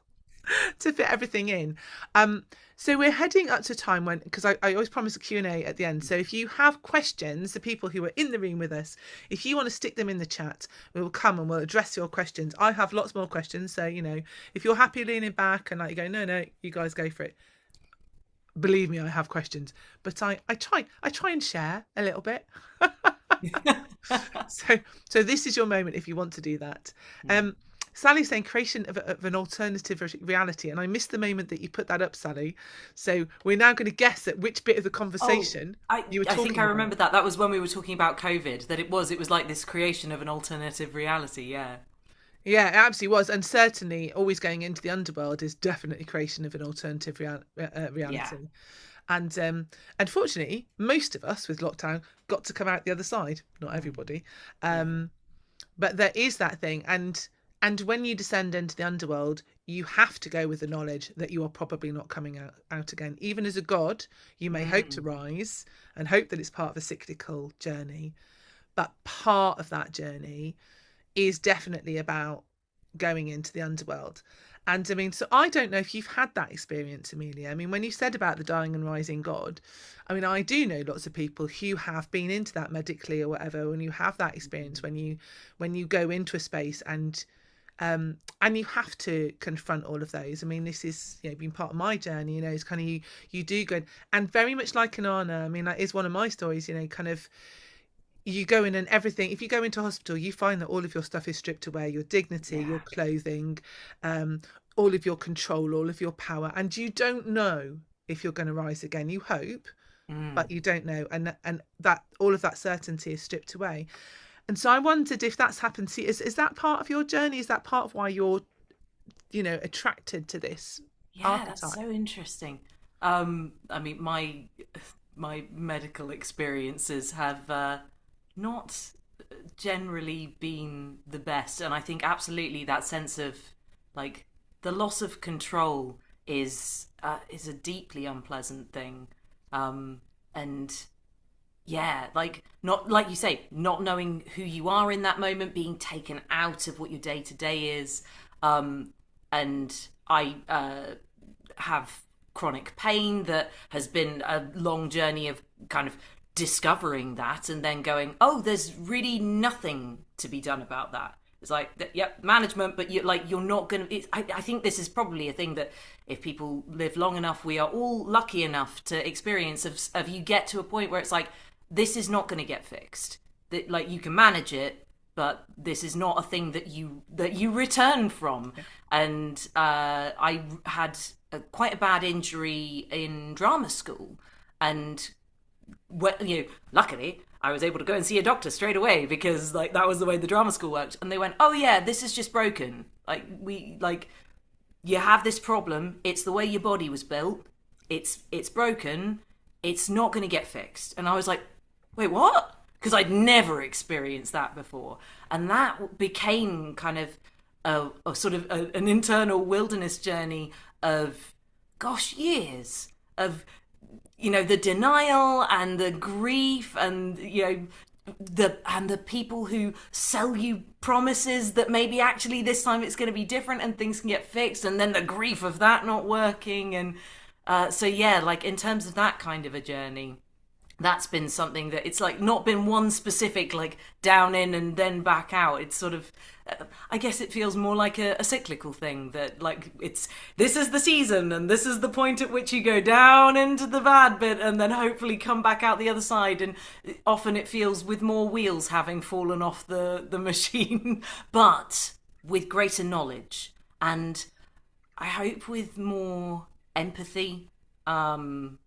to fit everything in. So we're heading up to a time when, because I always promise a Q&A at the end. So if you have questions, the people who are in the room with us, if you want to stick them in the chat, we will come and we'll address your questions. I have lots more questions. So, if you're happy leaning back and like you go, no, you guys go for it. Believe me, I have questions, but I try and share a little bit. so this is your moment if you want to do that. Sally's saying creation of an alternative reality, and I missed the moment that you put that up, Sally. So we're now going to guess at which bit of the conversation you were talking about. I think I remembered that. That was when we were talking about COVID. That it was like this creation of an alternative reality. Yeah. Yeah, it absolutely was. And certainly always going into the underworld is definitely creation of an alternative reality. Yeah. And unfortunately, most of us with lockdown got to come out the other side. Not everybody. But there is that thing. And when you descend into the underworld, you have to go with the knowledge that you are probably not coming out again. Even as a god, you may hope to rise and hope that it's part of a cyclical journey. But part of that journey is definitely about going into the underworld. And I mean, so I don't know if you've had that experience, Amelia. I mean, when you said about the dying and rising God, I mean, I do know lots of people who have been into that medically or whatever, when you have that experience, when you go into a space and you have to confront all of those. I mean, this is, been part of my journey, it's kind of you do go, and very much like Inanna, I mean, that is one of my stories, kind of, you go in and everything, if you go into hospital, you find that all of your stuff is stripped away, your dignity, your clothing, all of your control, all of your power, and you don't know if you're going to rise again. You hope, but you don't know, and that all of that certainty is stripped away. And so I wondered if that's happened to you. Is that part of your journey? Is that part of why you're, attracted to this Yeah, that's archetype? so interesting. I mean, my medical experiences have not generally been the best, and I think absolutely that sense of like the loss of control is a deeply unpleasant thing, and yeah, like not like you say, not knowing who you are in that moment, being taken out of what your day to day is, and I have chronic pain that has been a long journey of kind of discovering that and then going, oh, there's really nothing to be done about that. It's like, yep, management, but you're not gonna. I think this is probably a thing that if people live long enough, we are all lucky enough to experience of you get to a point where it's like, this is not going to get fixed. That like you can manage it, but this is not a thing that you return from. And I had quite a bad injury in drama school, and luckily I was able to go and see a doctor straight away because like that was the way the drama school worked. And they went, "Oh yeah, this is just broken. You have this problem. It's the way your body was built. It's broken. It's not going to get fixed." And I was like, "Wait, what?" Because I'd never experienced that before, and that became kind of a sort of an internal wilderness journey of, gosh, years of the denial and the grief and the people who sell you promises that maybe actually this time it's going to be different and things can get fixed, and then the grief of that not working. And so yeah, like in terms of that kind of a journey, that's been something that it's like not been one specific like down in and then back out. It's sort of I guess it feels more like a cyclical thing that like this is the season and this is the point at which you go down into the bad bit and then hopefully come back out the other side. And often it feels with more wheels having fallen off the machine but with greater knowledge and I hope with more empathy. And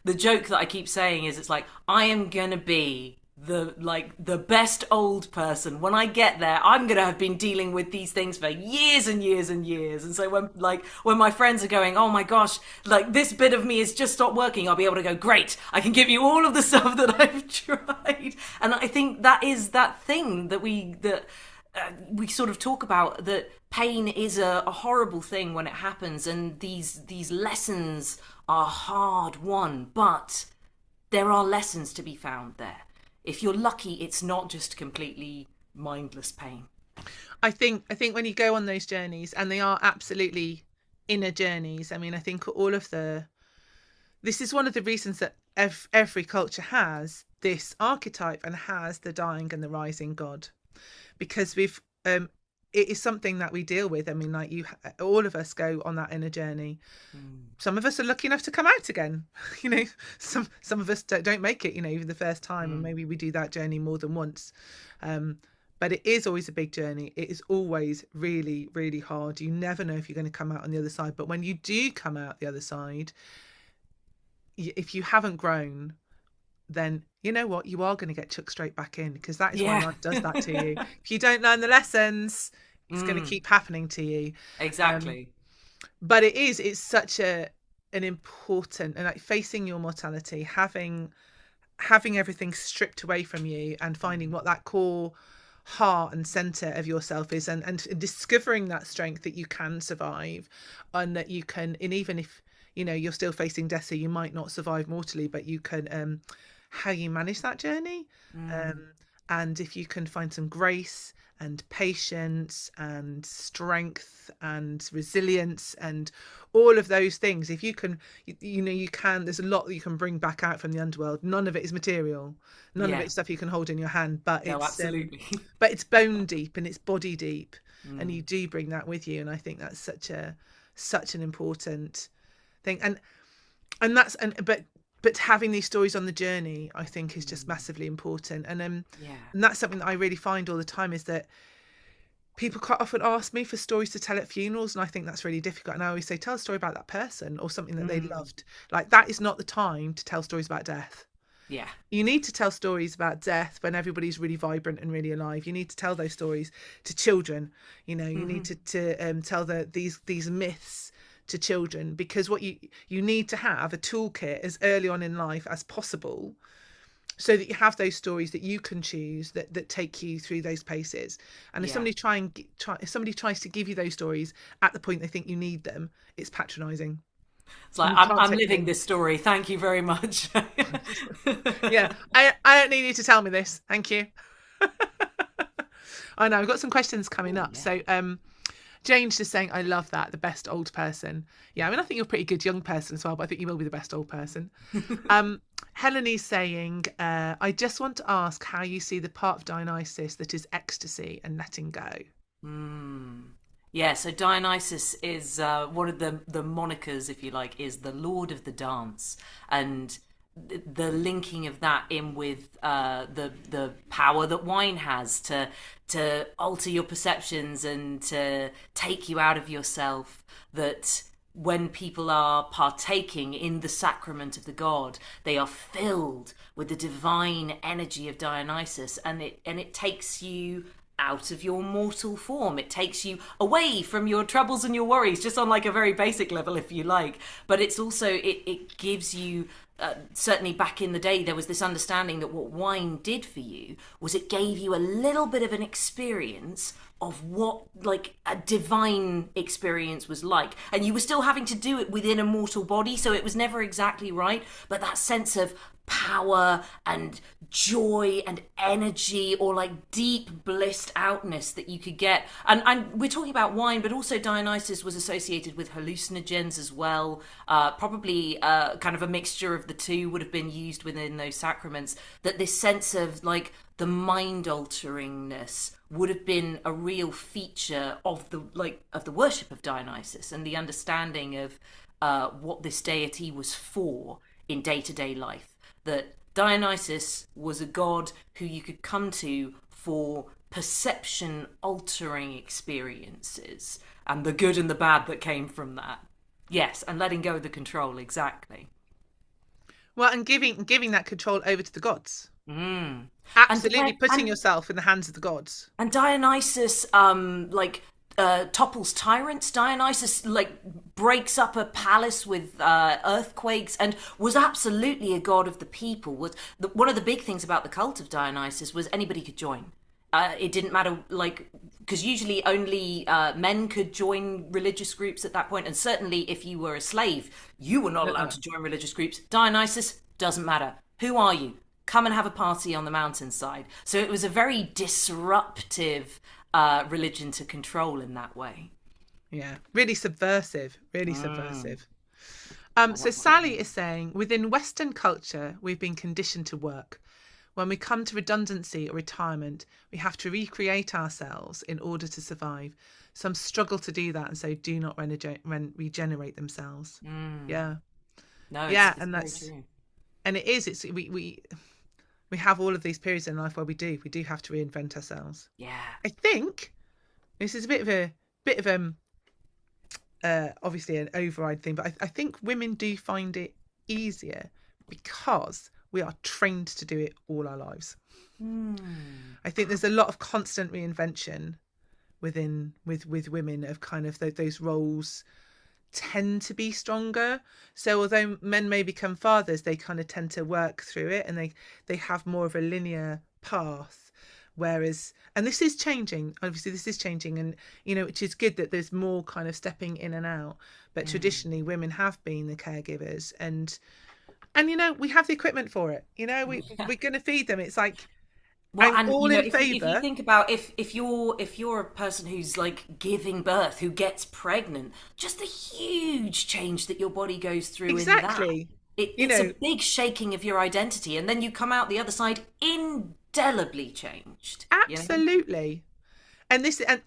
the joke that I keep saying is it's like I am gonna be the best old person. When I get there, I'm gonna have been dealing with these things for years and years and years. And so when my friends are going, oh my gosh, like this bit of me has just stopped working, I'll be able to go, great, I can give you all of the stuff that I've tried. And I think that is that thing that we sort of talk about, that pain is a horrible thing when it happens, and these lessons are hard won, but there are lessons to be found there. If you're lucky, it's not just completely mindless pain. I think when you go on those journeys, and they are absolutely inner journeys. I mean, I think this is one of the reasons that every culture has this archetype and has the dying and the rising god, because it is something that we deal with. I mean, like all of us go on that inner journey. Some of us are lucky enough to come out again. Some of us don't make it. Even the first time, and maybe we do that journey more than once. But it is always a big journey. It is always really, really hard. You never know if you're going to come out on the other side. But when you do come out the other side, if you haven't grown, then you know what, you are going to get chucked straight back in, because that is why life does that to you. If you don't learn the lessons, it's going to keep happening to you. Exactly. But it's such an important, and like facing your mortality, having everything stripped away from you and finding what that core heart and center of yourself is, and discovering that strength that you can survive, and that you can, and even if you're still facing death, so you might not survive mortally, but you can how you manage that journey, and if you can find some grace and patience and strength and resilience and all of those things, if you can, you can, there's a lot that you can bring back out from the underworld. None of it is material, none of it is stuff you can hold in your hand, but it's absolutely. But it's bone deep and it's body deep, and you do bring that with you. And I think that's such an important thing, but having these stories on the journey, I think, is just massively important. And and that's something that I really find all the time, is that people quite often ask me for stories to tell at funerals, and I think that's really difficult. And I always say, tell a story about that person or something that they loved. Like, that is not the time to tell stories about death. Yeah. You need to tell stories about death when everybody's really vibrant and really alive. You need to tell those stories to children. You know, you need to tell these myths to children, because what you need to have a toolkit as early on in life as possible, so that you have those stories that you can choose that take you through those paces. And if somebody if somebody tries to give you those stories at the point they think you need them, it's patronising. It's like, I'm living this story. Thank you very much. Yeah, I don't need you to tell me this. Thank you. I know, I've got some questions coming up. Yeah. So Jane's just saying, I love that, the best old person. Yeah, I mean, I think you're a pretty good young person as well, but I think you will be the best old person. Helene's saying, I just want to ask how you see the part of Dionysus that is ecstasy and letting go. Yeah, so Dionysus is one of the monikers, if you like, is the Lord of the Dance. And the linking of that in with the power that wine has to alter your perceptions and to take you out of yourself, that when people are partaking in the sacrament of the god, they are filled with the divine energy of Dionysus, and it takes you out of your mortal form. It takes you away from your troubles and your worries, just on like a very basic level, if you like. But it's also, it gives you, certainly back in the day, there was this understanding that what wine did for you was it gave you a little bit of an experience of what like a divine experience was like, and you were still having to do it within a mortal body, so it was never exactly right, but that sense of power and joy and energy, or like deep blissed outness that you could get. And we're talking about wine, but also Dionysus was associated with hallucinogens as well. Probably kind of a mixture of the two would have been used within those sacraments, that this sense of like the mind alteringness would have been a real feature of the worship of Dionysus, and the understanding of what this deity was for in day-to-day life. That Dionysus was a god who you could come to for perception altering experiences, and the good and the bad that came from that. Yes, and letting go of the control, exactly. Well, and giving that control over to the gods. Absolutely, putting yourself in the hands of the gods. And Dionysus, topples tyrants. Dionysus breaks up a palace with earthquakes, and was absolutely a god of the people. One of the big things about the cult of Dionysus was anybody could join. It didn't matter, because usually only men could join religious groups at that point, and certainly if you were a slave, you were not allowed to join religious groups. Dionysus, doesn't matter. Who are you? Come and have a party on the mountainside. So it was a very disruptive religion to control in that way. Yeah, really subversive, subversive. So Sally is saying, within Western culture, we've been conditioned to work. When we come to redundancy or retirement, we have to recreate ourselves in order to survive. Some struggle to do that, and so do not regenerate themselves. Yeah. No, it's and that's true. And it is. It's we have all of these periods in life where we do have to reinvent ourselves. Yeah. I think this is a bit of obviously an override thing, but I think women do find it easier because we are trained to do it all our lives. I think there's a lot of constant reinvention with women of kind of those roles tend to be stronger. So although men may become fathers, they kind of tend to work through it, and they have more of a linear path. Whereas, and this is changing, obviously this is changing, and which is good that there's more kind of stepping in and out, but traditionally women have been the caregivers, and we have the equipment for it. We're going to feed them. It's like, well, I'm all in favour. If you think about if you're a person who's giving birth, who gets pregnant, just the huge change that your body goes through. Exactly. In that. It's a big shaking of your identity, and then you come out the other side indelibly changed. Absolutely. And this and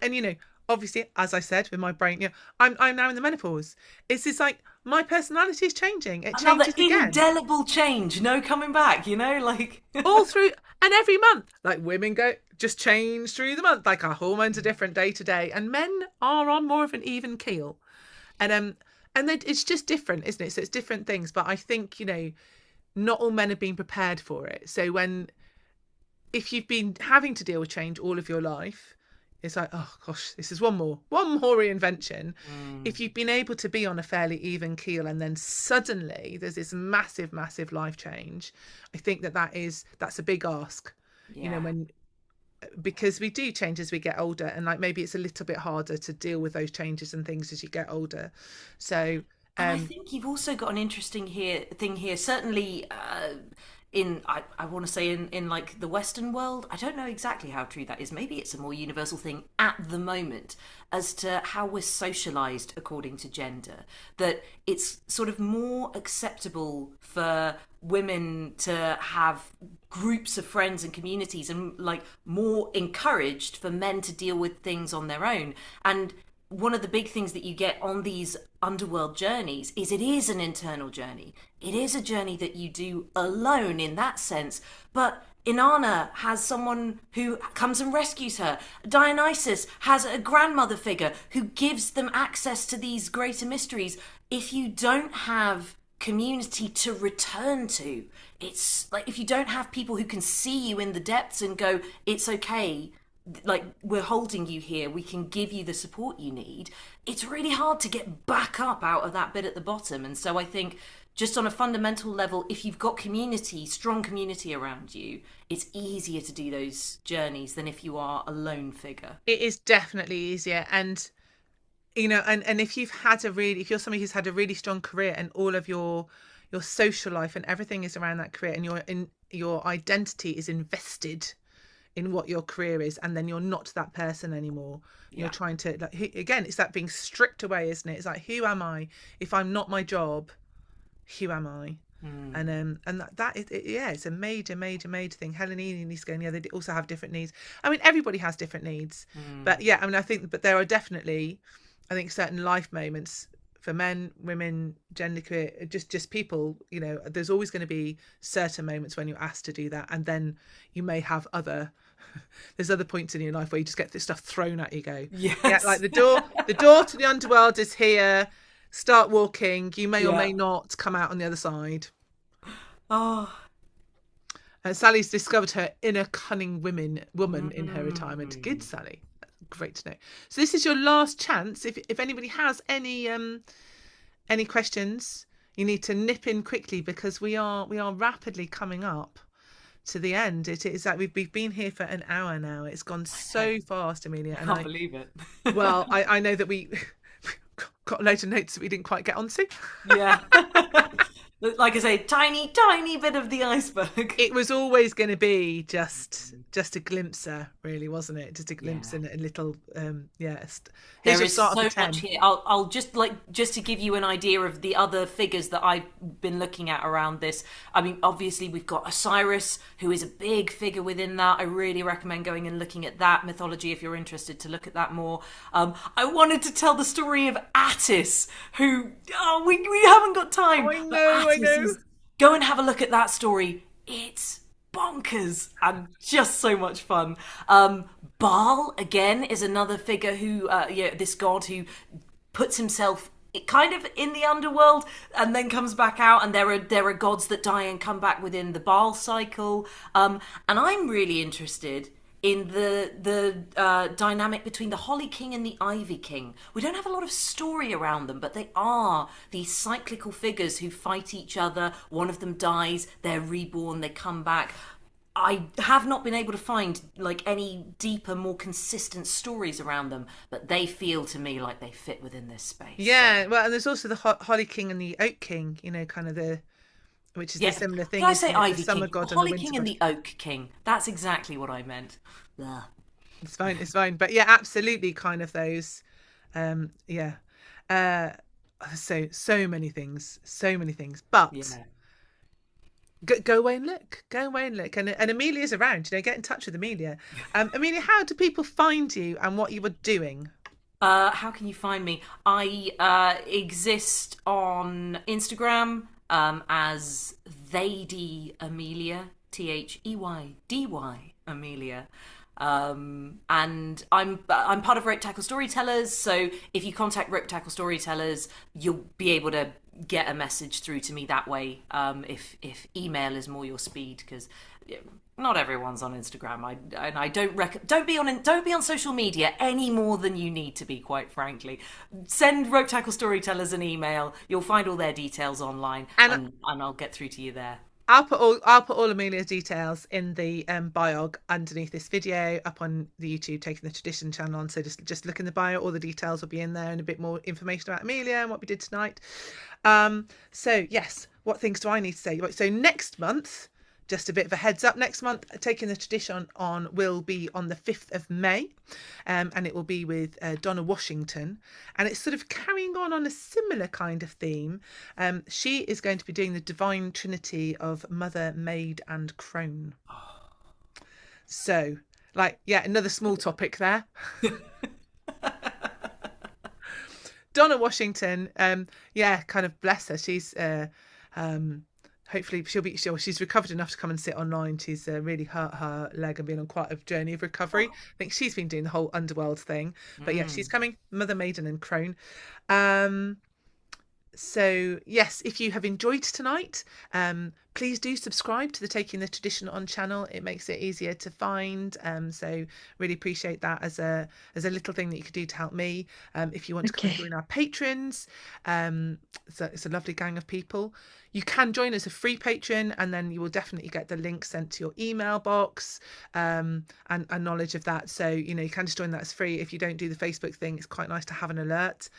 obviously, as I said, with my brain, I'm now in the menopause. It's just like my personality is changing. It changes again. Indelible change, no coming back. all through, and every month, women go, just change through the month. Like our hormones are different day to day, and men are on more of an even keel. And then it's just different, isn't it? So it's different things. But I think, not all men have been prepared for it. So if you've been having to deal with change all of your life, it's like, oh gosh, this is one more reinvention. If you've been able to be on a fairly even keel and then suddenly there's this massive, massive life change, I think that's a big ask. Yeah. Because we do change as we get older, and like maybe it's a little bit harder to deal with those changes and things as you get older. So and I think you've also got an interesting thing here. Certainly, I want to say in like the Western world, I don't know exactly how true that is. Maybe it's a more universal thing at the moment as to how we're socialized according to gender. That it's sort of more acceptable for women to have groups of friends and communities, and like more encouraged for men to deal with things on their own. And one of the big things that you get on these underworld journeys is it is an internal journey. It is a journey that you do alone in that sense. But Inanna has someone who comes and rescues her. Dionysus has a grandmother figure who gives them access to these greater mysteries. If you don't have community to return to, it's like if you don't have people who can see you in the depths and go, it's okay, like we're holding you here, we can give you the support you need, it's really hard to get back up out of that bit at the bottom. And so I think just on a fundamental level, if you've got strong community around you, it's easier to do those journeys than if you are a lone figure. It is definitely easier. And and if if you're somebody who's had a really strong career and all of your social life and everything is around that career, and your identity is invested in what your career is, and then you're not that person anymore. You're trying to, like, again, it's that being stripped away, isn't it? It's like, who am I if I'm not my job? Who am I? And that is, it's a major thing. Helen Ely is going, they also have different needs. I mean, everybody has different needs, but I think, but there are definitely, I think, certain life moments for men, women, genderqueer, just people, there's always going to be certain moments when you're asked to do that. And then you may have there's other points in your life where you just get this stuff thrown at you, yes. Yeah, like the door to the underworld is here, start walking, you may or may not come out on the other side. Sally's discovered her inner cunning woman in her retirement. Good, Sally. Great to know. So this is your last chance. If anybody has any questions, you need to nip in quickly, because we are rapidly coming up to the end. It is like we've been here for an hour now. It's gone so fast, Amelia. I can't believe it. Well, I know that we got a load of notes that we didn't quite get onto. Yeah. Like I say, tiny bit of the iceberg. It was always going to be just a glimpser, really, wasn't it? Just a glimpse and a little, There is so much here. I'll just to give you an idea of the other figures that I've been looking at around this. I mean, obviously we've got Osiris, who is a big figure within that. I really recommend going and looking at that mythology if you're interested to look at that more. I wanted to tell the story of Attis, who we haven't got time. I know. Go and have a look at that story. It's bonkers and just so much fun. Baal, again, is another figure who, this god who puts himself kind of in the underworld and then comes back out, and there are gods that die and come back within the Baal cycle. And I'm really interested in the dynamic between the Holly King and the Ivy King. We don't have a lot of story around them, but they are these cyclical figures who fight each other. One of them dies, they're reborn, they come back. I have not been able to find like any deeper, more consistent stories around them, but they feel to me like they fit within this space. Yeah, well, and there's also the Holly King and the Oak King, kind of which is a similar thing. Did I say Ivy King? God the Holly King and the Oak King. That's exactly what I meant. Ugh. It's fine. But yeah, absolutely, kind of those. So many things. But go away and look. And Amelia's around. Get in touch with Amelia. Amelia, how do people find you and what you were doing? How can you find me? I exist on Instagram as Theydy Amelia, Theydy Amelia. And I'm part of Ropetackle Storytellers, so if you contact Ropetackle Storytellers, you'll be able to get a message through to me that way. If email is more your speed, because not everyone's on Instagram. I don't be on social media any more than you need to be. Quite frankly, send Ropetackle Storytellers an email. You'll find all their details online, And and I'll get through to you there. I'll put all Amelia's details in the biog underneath this video up on the YouTube Taking the Tradition channel. And so just look in the bio, all the details will be in there and a bit more information about Amelia and what we did tonight. So yes, what things do I need to say? So next month, just a bit of a heads up, next month Taking the Tradition on will be on the 5th of May, and it will be with Donna Washington, and it's sort of carrying on a similar kind of theme. She is going to be doing the Divine Trinity of Mother, Maid and Crone. So another small topic there. Donna Washington, kind of bless her. She's hopefully she's recovered enough to come and sit online. She's really hurt her leg and been on quite a journey of recovery. I think she's been doing the whole Underworld thing, but yeah, she's coming, Mother, Maiden and Crone. So yes, if you have enjoyed tonight, please do subscribe to the Taking the Tradition on channel. It makes it easier to find. So really appreciate that as a little thing that you could do to help me. If you want to come and join our patrons, it's a lovely gang of people. You can join as a free patron, and then you will definitely get the link sent to your email box, and knowledge of that. So you can just join that as free. If you don't do the Facebook thing, it's quite nice to have an alert.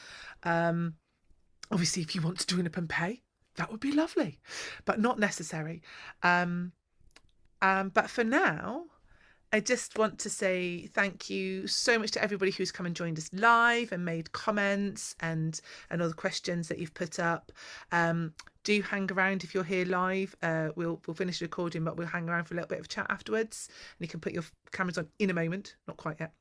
Obviously, if you want to join up and pay, that would be lovely, but not necessary. But for now, I just want to say thank you so much to everybody who's come and joined us live and made comments and all the questions that you've put up. Do hang around if you're here live. We'll finish recording, but we'll hang around for a little bit of chat afterwards, and you can put your cameras on in a moment. Not quite yet.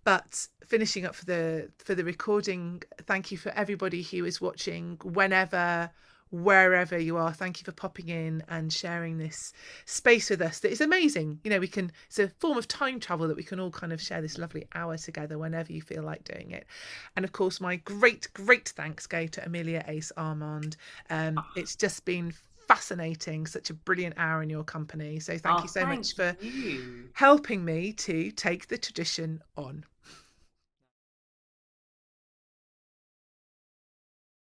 But finishing up for the recording, thank you for everybody who is watching whenever, wherever you are. Thank you for popping in and sharing this space with us. That is amazing. It's a form of time travel that we can all kind of share this lovely hour together whenever you feel like doing it. And of course, my great thanks go to Amelia, Ace, Armande. It's just been fascinating, such a brilliant hour in your company. So thank you so much for helping me to take the tradition on.